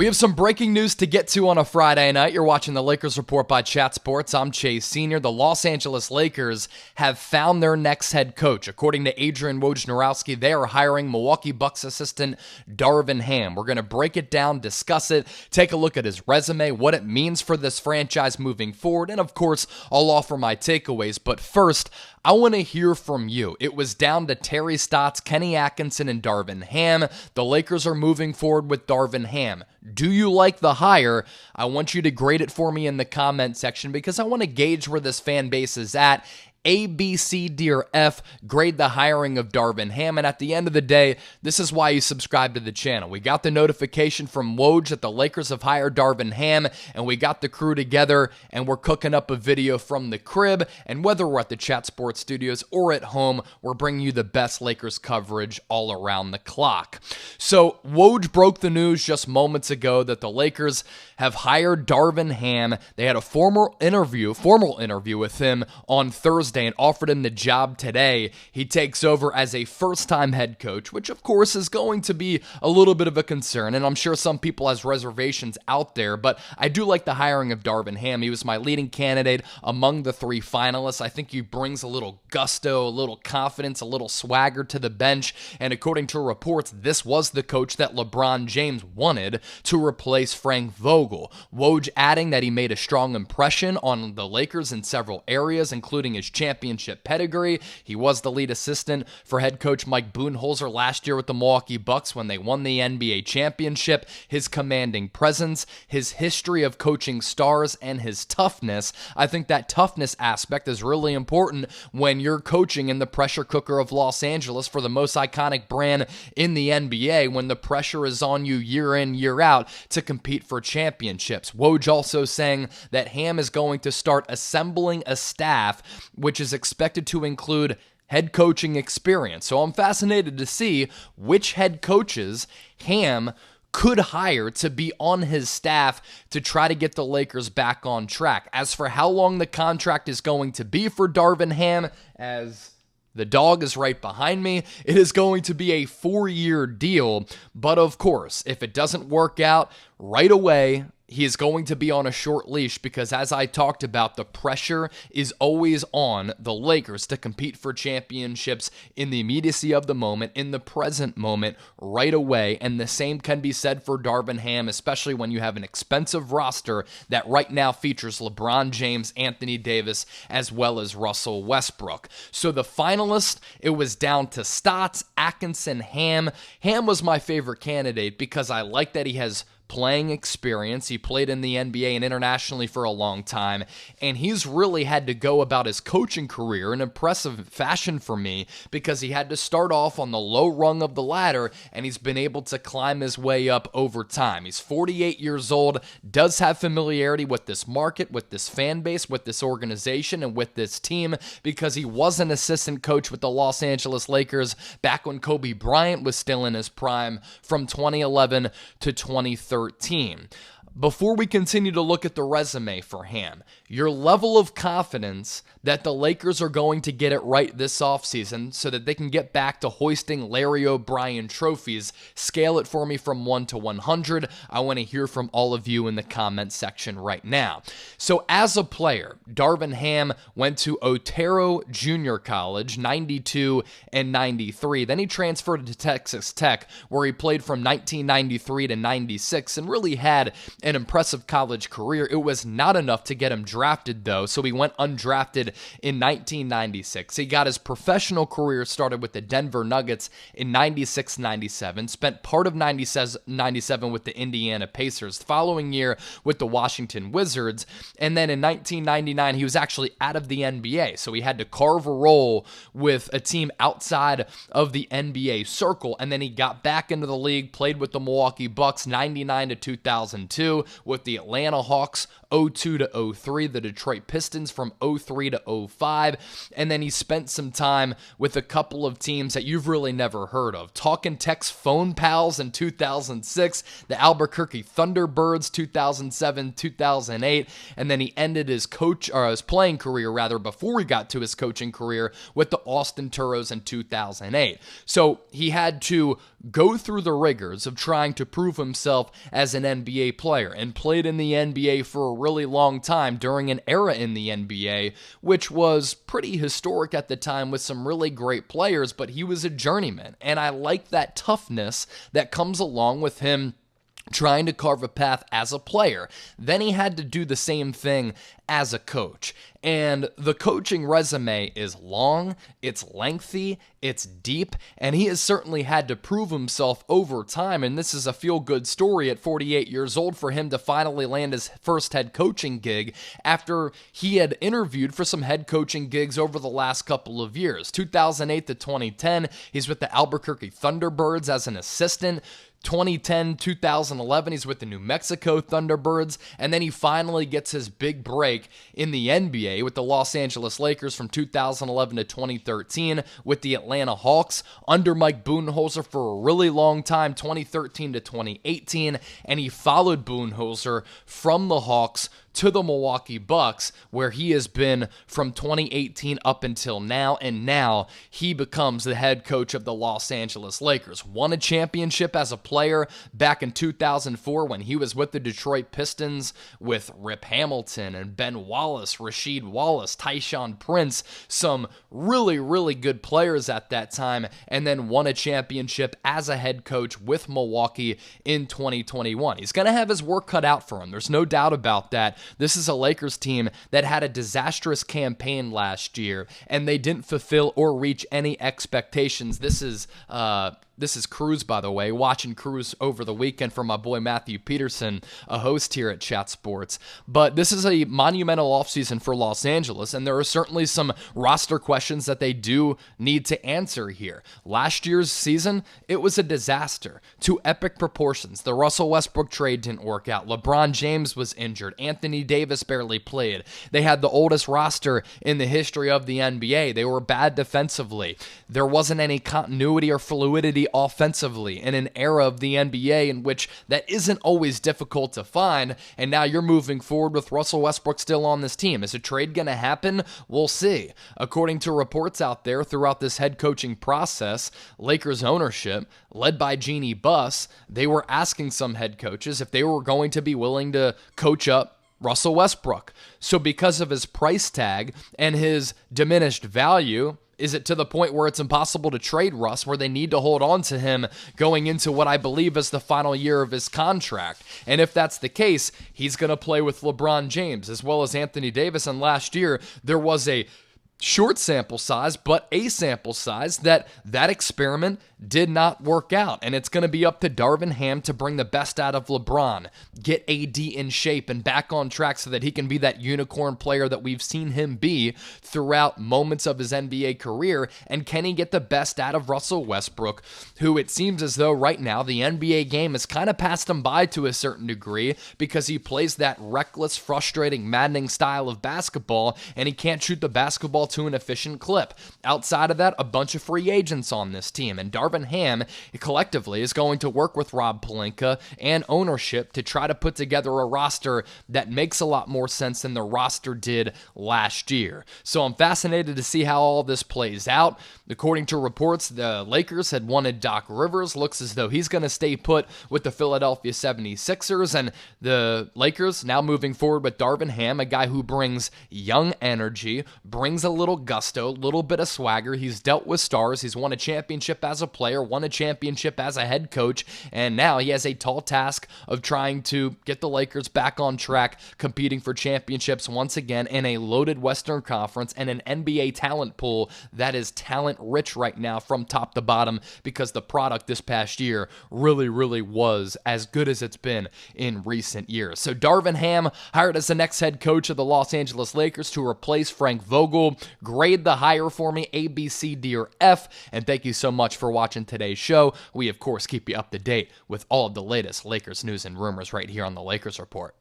We have some breaking news to get to on a Friday night. You're watching the Lakers Report by Chat Sports. I'm Chase Sr. The Los Angeles Lakers have found their next head coach. According to Adrian Wojnarowski, they are hiring Milwaukee Bucks assistant Darvin Ham. We're going to break it down, discuss it, take a look at his resume, what it means for this franchise moving forward, and of course, I'll offer my takeaways. But first, I want to hear from you. It was down to Terry Stotts, Kenny Atkinson, and Darvin Ham. The Lakers are moving forward with Darvin Ham. Do you like the hire? I want you to grade it for me in the comment section because I want to gauge where this fan base is at. A, B, C, D, or F, grade the hiring of Darvin Ham. And at the end of the day, this is why you subscribe to the channel. We got the notification from Woj that the Lakers have hired Darvin Ham, and we got the crew together, and we're cooking up a video from the crib. And whether we're at the Chat Sports studios or at home, we're bringing you the best Lakers coverage all around the clock. So Woj broke the news just moments ago that the Lakers have hired Darvin Ham. They had a formal interview with him on Thursday and offered him the job today. He takes over as a first-time head coach, which of course is going to be a little bit of a concern, and I'm sure some people has reservations out there, but I do like the hiring of Darvin Ham. He was my leading candidate among the three finalists. I think he brings a little gusto, a little confidence, a little swagger to the bench, and according to reports, this was the coach that LeBron James wanted to replace Frank Vogel. Woj adding that he made a strong impression on the Lakers in several areas, including his championship pedigree. He was the lead assistant for head coach Mike Budenholzer last year with the Milwaukee Bucks when they won the NBA championship. His commanding presence, his history of coaching stars, and his toughness. I think that toughness aspect is really important when you're coaching in the pressure cooker of Los Angeles for the most iconic brand in the NBA, when the pressure is on you year in, year out to compete for championships. Woj also saying that Ham is going to start assembling a staff which is expected to include head coaching experience. So I'm fascinated to see which head coaches Ham could hire to be on his staff to try to get the Lakers back on track. As for how long the contract is going to be for Darvin Ham, as the dog is right behind me, it is going to be a 4-year deal. But of course, if it doesn't work out right away, he is going to be on a short leash because, as I talked about, the pressure is always on the Lakers to compete for championships in the immediacy of the moment, in the present moment, right away. And the same can be said for Darvin Ham, especially when you have an expensive roster that right now features LeBron James, Anthony Davis, as well as Russell Westbrook. So the finalists, it was down to Stotts, Atkinson, Ham. Ham was my favorite candidate because I like that he has playing experience. He played in the NBA and internationally for a long time, and he's really had to go about his coaching career in impressive fashion for me because he had to start off on the low rung of the ladder, and he's been able to climb his way up over time. He's 48 years old, does have familiarity with this market, with this fan base, with this organization, and with this team because he was an assistant coach with the Los Angeles Lakers back when Kobe Bryant was still in his prime from 2011 to 2013. Before we continue to look at the resume for Ham, your level of confidence that the Lakers are going to get it right this offseason so that they can get back to hoisting Larry O'Brien trophies, scale it for me from 1 to 100. I want to hear from all of you in the comment section right now. So as a player, Darvin Ham went to Otero Junior College, 92 and 93. Then he transferred to Texas Tech, where he played from 1993 to 96 and really had an impressive college career. It was not enough to get him drafted, though, so he went undrafted in 1996. He got his professional career started with the Denver Nuggets in 96-97, spent part of 97 with the Indiana Pacers, the following year with the Washington Wizards, and then in 1999, he was actually out of the NBA, so he had to carve a role with a team outside of the NBA circle, and then he got back into the league, played with the Milwaukee Bucks 99 to 2002, 2002 with the Atlanta Hawks, 02 to 03, the Detroit Pistons from 03 to 05, and then he spent some time with a couple of teams that you've really never heard of. Talk and Text Phone Pals in 2006, the Albuquerque Thunderbirds 2007, 2008, and then he ended his playing career before he got to his coaching career with the Austin Turos in 2008. So he had to go through the rigors of trying to prove himself as an NBA player and played in the NBA for a really long time during an era in the NBA, which was pretty historic at the time with some really great players, but he was a journeyman. And I like that toughness that comes along with him trying to carve a path as a player. Then he had to do the same thing as a coach. And the coaching resume is long, it's lengthy, it's deep, and he has certainly had to prove himself over time. And this is a feel-good story at 48 years old for him to finally land his first head coaching gig after he had interviewed for some head coaching gigs over the last couple of years. 2008 to 2010, he's with the Albuquerque Thunderbirds as an assistant. 2010, 2011, he's with the New Mexico Thunderbirds, and then he finally gets his big break in the NBA with the Los Angeles Lakers from 2011 to 2013, with the Atlanta Hawks under Mike Budenholzer for a really long time, 2013 to 2018, and he followed Budenholzer from the Hawks to the Milwaukee Bucks, where he has been from 2018 up until now, and now he becomes the head coach of the Los Angeles Lakers. Won a championship as a player back in 2004 when he was with the Detroit Pistons with Rip Hamilton and Ben Wallace, Rasheed Wallace, Tyshawn Prince, some really, really good players at that time, and then won a championship as a head coach with Milwaukee in 2021. He's going to have his work cut out for him. There's no doubt about that. This is a Lakers team that had a disastrous campaign last year, and they didn't fulfill or reach any expectations. This is Cruz, by the way, watching Cruz over the weekend from my boy Matthew Peterson, a host here at Chat Sports. But this is a monumental offseason for Los Angeles, and there are certainly some roster questions that they do need to answer here. Last year's season, it was a disaster to epic proportions. The Russell Westbrook trade didn't work out. LeBron James was injured. Anthony Davis barely played. They had the oldest roster in the history of the NBA. They were bad defensively. There wasn't any continuity or fluidity offensively in an era of the NBA in which that isn't always difficult to find, and now you're moving forward with Russell Westbrook still on this team. Is a trade going to happen? We'll see. According to reports out there throughout this head coaching process, Lakers ownership, led by Jeannie Buss, they were asking some head coaches if they were going to be willing to coach up Russell Westbrook. So because of his price tag and his diminished value, is it to the point where it's impossible to trade Russ, where they need to hold on to him going into what I believe is the final year of his contract? And if that's the case, he's going to play with LeBron James as well as Anthony Davis. And last year, there was a short sample size, but a sample size that experiment did not work out. And it's going to be up to Darvin Ham to bring the best out of LeBron, get AD in shape and back on track so that he can be that unicorn player that we've seen him be throughout moments of his NBA career. And can he get the best out of Russell Westbrook, who it seems as though right now the NBA game has kind of passed him by to a certain degree because he plays that reckless, frustrating, maddening style of basketball, and he can't shoot the basketball to an efficient clip. Outside of that, a bunch of free agents on this team, and Darvin Ham collectively is going to work with Rob Pelinka and ownership to try to put together a roster that makes a lot more sense than the roster did last year. So I'm fascinated to see how all this plays out. According to reports, the Lakers had wanted Doc Rivers. Looks as though he's going to stay put with the Philadelphia 76ers, and the Lakers now moving forward with Darvin Ham, a guy who brings young energy, brings a little gusto, a little bit of swagger. He's dealt with stars. He's won a championship as a player, won a championship as a head coach, and now he has a tall task of trying to get the Lakers back on track, competing for championships once again in a loaded Western Conference and an NBA talent pool that is talent rich right now from top to bottom, because the product this past year really, really was as good as it's been in recent years. So Darvin Ham hired as the next head coach of the Los Angeles Lakers to replace Frank Vogel, grade the higher for me, A, B, C, D, or F. And thank you so much for watching today's show. We, of course, keep you up to date with all of the latest Lakers news and rumors right here on the Lakers Report.